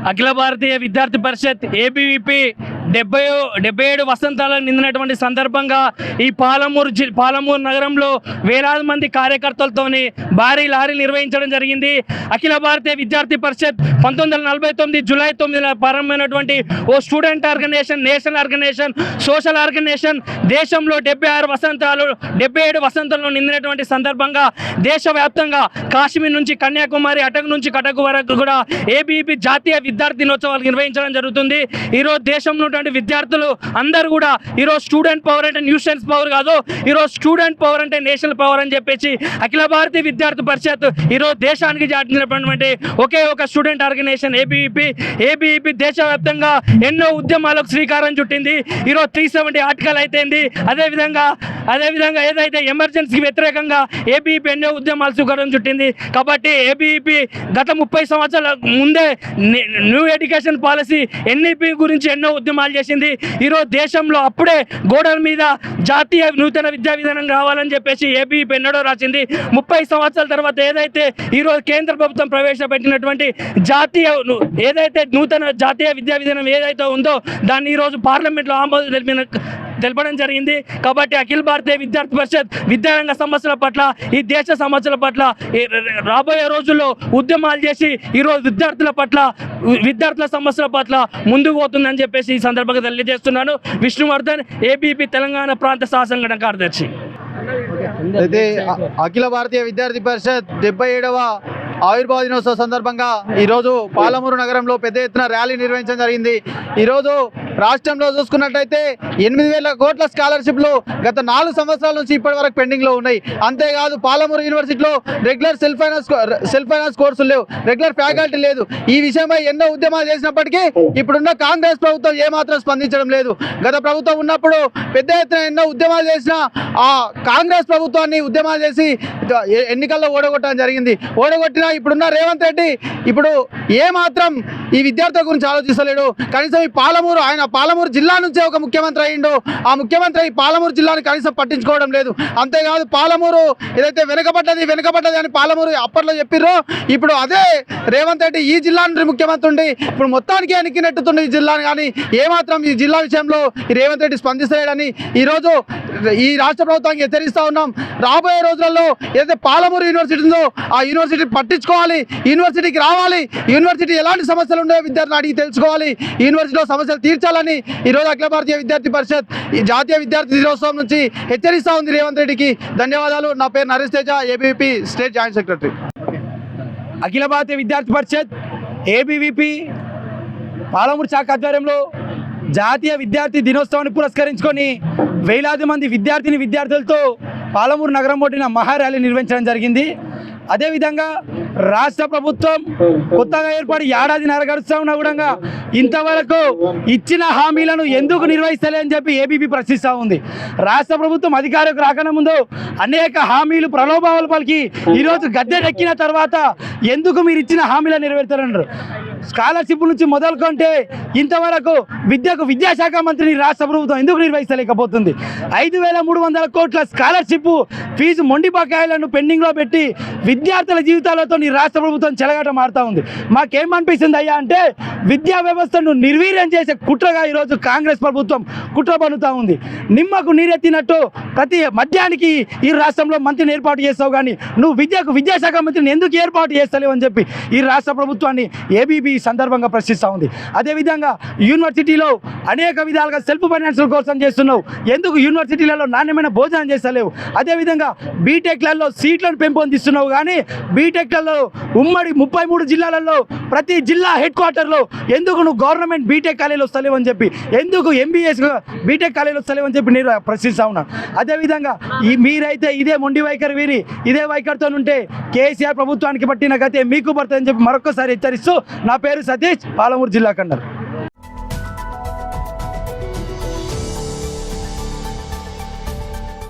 అఖిల Bharatiya Vidyarthi Parishad ABVP 77 వసంతాలను నిందినటువంటి సందర్భంగా ఈ పాలమూరు నగరంలో వేలాది మంది కార్యకర్తలతోని భారీ లారీ నిర్వహించడం జరిగింది. అఖిల భారతీయ విద్యార్థి పరిషత్ 1949 జూలై 9 ప్రారంభమైనటువంటి ఓ student organisation, national organisation, social organisation. దేశంలో 77 వసంతాలను నిందినటువంటి సందర్భంగా దేశవ్యాప్తంగా కాశ్మీర్ నుంచి కన్యాకుమారి, అటక్ నుంచి కటక్ వరకు కూడా ఏబీవీపీ జాతీయ విద్యార్థి దినోత్సవాలు నిర్వహించడం జరుగుతుంది. ఈరోజు దేశంలో విద్యార్థులు అందరూ కూడా ఈరోజు స్టూడెంట్ పవర్ అంటే న్యూసెన్స్ పవర్ కాదు, ఈరోజు స్టూడెంట్ పవర్ అంటే నేషనల్ పవర్ అని చెప్పేసి అఖిల భారతీయ విద్యార్థి పరిషత్ ఈరోజు దేశానికి చాటినటువంటి ఒకే ఒక స్టూడెంట్ ఆర్గనైజేషన్ ఏబీవీపీ దేశవ్యాప్తంగా ఎన్నో ఉద్యమాలకు శ్రీకారం చుట్టింది. ఈరోజు 370 ఆర్టికల్ అయితేంది, అదేవిధంగా ఏదైతే ఎమర్జెన్సీకి వ్యతిరేకంగా ఏబీవీపీ ఎన్నో ఉద్యమాలు శ్రీకారం చుట్టింది. కాబట్టి ఏబీవీపీ గత 30 సంవత్సరాల ముందే న్యూ ఎడ్యుకేషన్ పాలసీ ఎన్ఈపీ గురించి ఎన్నో ఉద్యమాలు చేసింది. ఈరోజు దేశంలో అప్పుడే గోడల మీద జాతీయ నూతన విద్యా విధానం రావాలని చెప్పేసి ఏబీవీపీ ఎన్నడో రాసింది. 30 సంవత్సరాల తర్వాత ఏదైతే ఈరోజు కేంద్ర ప్రభుత్వం ప్రవేశపెట్టినటువంటి నూతన జాతీయ విద్యా విధానం ఏదైతే ఉందో దాన్ని ఈరోజు పార్లమెంట్లో ఆమోదం తెలపడం జరిగింది. కాబట్టి అఖిల భారతీయ విద్యార్థి పరిషత్ విద్యారంగ సమస్యల పట్ల, ఈ దేశ సమస్యల పట్ల రాబోయే రోజుల్లో ఉద్యమాలు చేసి ఈరోజు విద్యార్థుల సమస్యల పట్ల ముందుకు పోతుందని చెప్పేసి ఈ సందర్భంగా తెలియజేస్తున్నాను. విష్ణువర్ధన్, ఏబీవీపీ తెలంగాణ ప్రాంత సహసంఘటన కార్యదర్శి. అయితే అఖిల భారతీయ విద్యార్థి పరిషత్ 77వ ఆవిర్భావ దినోత్సవ సందర్భంగా ఈరోజు పాలమూరు నగరంలో పెద్ద ఎత్తున ర్యాలీ నిర్వహించడం జరిగింది. ఈరోజు రాష్ట్రంలో చూసుకున్నట్టయితే 8,000 కోట్ల స్కాలర్షిప్లు గత 4 సంవత్సరాల నుంచి ఇప్పటి వరకు పెండింగ్లో ఉన్నాయి. అంతేకాదు పాలమూరు యూనివర్సిటీలో రెగ్యులర్ సెల్ఫ్ ఫైనాన్స్ కోర్సులు లేవు, రెగ్యులర్ ఫ్యాకల్టీ లేదు. ఈ విషయమై ఎన్నో ఉద్యమాలు చేసినప్పటికీ ఇప్పుడున్న కాంగ్రెస్ ప్రభుత్వం ఏమాత్రం స్పందించడం లేదు. గత ప్రభుత్వం ఉన్నప్పుడు పెద్ద ఎత్తున ఎన్నో ఉద్యమాలు చేసిన ఆ కాంగ్రెస్ ప్రభుత్వాన్ని ఉద్యమాలు చేసి ఎన్నికల్లో ఓడగొట్టడం జరిగింది. ఓడగొట్టిన ఇప్పుడున్న రేవంత్ రెడ్డి ఇప్పుడు ఏమాత్రం ఈ విద్యార్థుల గురించి ఆలోచిస్తలేడు. కనీసం ఈ పాలమూరు జిల్లా నుంచే ఒక ముఖ్యమంత్రి అయ్యిండు. ఆ ముఖ్యమంత్రి ఈ పాలమూరు జిల్లాను కనీసం పట్టించుకోవడం లేదు. అంతేకాదు పాలమూరు ఏదైతే వెనుకబడ్డది అని పాలమూరు అప్పట్లో చెప్పిర్రో ఇప్పుడు అదే రేవంత్ రెడ్డి ఈ జిల్లా నుండి ముఖ్యమంత్రి ఉండి ఇప్పుడు మొత్తానికి ఎన్నికినెట్టుతుండే ఈ జిల్లాను. కానీ ఏమాత్రం ఈ జిల్లా విషయంలో ఈ రేవంత్ రెడ్డి స్పందిస్తలేడని ఈరోజు ఈ రాష్ట్ర ప్రభుత్వానికి హెచ్చరిస్తూ ఉన్నాం. రాబోయే రోజులలో ఏదైతే పాలమూరు యూనివర్సిటీ ఉందో ఆ యూనివర్సిటీ పట్టించుకోవాలి, యూనివర్సిటీకి రావాలి, యూనివర్సిటీ ఎలాంటి సమస్యలు ఉన్నాయో విద్యార్థులు అడిగి తెలుసుకోవాలి, యూనివర్సిటీలో సమస్యలు తీర్చాలని ఈరోజు అఖిల భారతీయ విద్యార్థి పరిషత్ ఈ జాతీయ విద్యార్థి దినోత్సవం నుంచి హెచ్చరిస్తూ ఉంది రేవంత్ రెడ్డికి. ధన్యవాదాలు. నా పేరు Naresh Teja, ABVP state joint secretary. Akhil Bharatiya Vidyarthi Parishad ABVP Palamuru శాఖ ఆధ్వర్యంలో జాతీయ విద్యార్థి దినోత్సవాన్ని పురస్కరించుకొని వేలాది మంది విద్యార్థులతో పాలమూరు నగరం ఒడ్డిన మహార్యాలీ నిర్వహించడం జరిగింది. అదేవిధంగా రాష్ట్ర ప్రభుత్వం కొత్తగా ఏర్పడి ఏడాదిన్నర గడుస్తూ ఉన్నా కూడా ఇంతవరకు ఇచ్చిన హామీలను ఎందుకు నిర్వహిస్తలే అని చెప్పి ఏబీవీపీ ప్రశ్నిస్తూ ఉంది. రాష్ట్ర ప్రభుత్వం అధికారకు రాకన ముందు అనేక హామీలు ప్రలోభాలు పలికి ఈరోజు గద్దెనెక్కిన తర్వాత ఎందుకు మీరు ఇచ్చిన హామీలను నెరవేర్తారన్నారు. స్కాలర్షిప్ నుంచి మొదలుకుంటే ఇంతవరకు విద్యాశాఖ మంత్రిని రాష్ట్ర ప్రభుత్వం ఎందుకు నిర్వహిస్తలేకపోతుంది. 5,300 కోట్ల స్కాలర్షిప్ ఫీజు మొండి బకాయిలను పెండింగ్లో పెట్టి విద్యార్థుల జీవితాలతో రాష్ట్ర ప్రభుత్వం చెలగాట మారుతూ ఉంది. మాకేమనిపిస్తుంది అయ్యా అంటే విద్యా వ్యవస్థను నిర్వీర్యం చేసే కుట్రగా ఈరోజు కాంగ్రెస్ ప్రభుత్వం కుట్ర పన్నుతూ ఉంది. నిమ్మకు నీరెత్తినట్టు ప్రతి మధ్యానికి ఈ రాష్ట్రంలో మంత్రిని ఏర్పాటు చేస్తావు కానీ నువ్వు విద్యాశాఖ మంత్రిని ఎందుకు ఏర్పాటు చేస్తలేవు అని చెప్పి ఈ రాష్ట్ర ప్రభుత్వాన్ని ఏబీవీపీ సందర్భంగా ప్రశ్నిస్తూ ఉంది. అదేవిధంగా యూనివర్సిటీలో అనేక విధాలుగా సెల్ఫ్ ఫైనాన్షియల్ కోర్సులు చేస్తున్నావు, ఎందుకు యూనివర్సిటీలలో నాణ్యమైన భోజనం చేస్తలేవు. అదేవిధంగా బీటెక్లలో సీట్లను పెంపొందిస్తున్నావు కానీ బీటెక్లలో ఉమ్మడి 33 జిల్లాలలో ప్రతి జిల్లా హెడ్ క్వార్టర్లో ఎందుకు నువ్వు గవర్నమెంట్ బీటెక్ కాలేజీలు వస్తలేవని చెప్పి, ఎందుకు ఎంబీఎస్ బీటెక్ కాలేజీలు వస్తలేవని చెప్పి నేను ప్రశ్నిస్తూ ఉన్నాను. అదేవిధంగా మీరైతే ఇదే మొండి వైఖరి వీరి ఇదే వైఖరితో ఉంటే కేసీఆర్ ప్రభుత్వానికి పట్టిన గతే మీకు పడుతుందని చెప్పి మరొకసారి హెచ్చరిస్తూ నా పేరు సతీష్, పాలమూరు జిల్లా కండర్.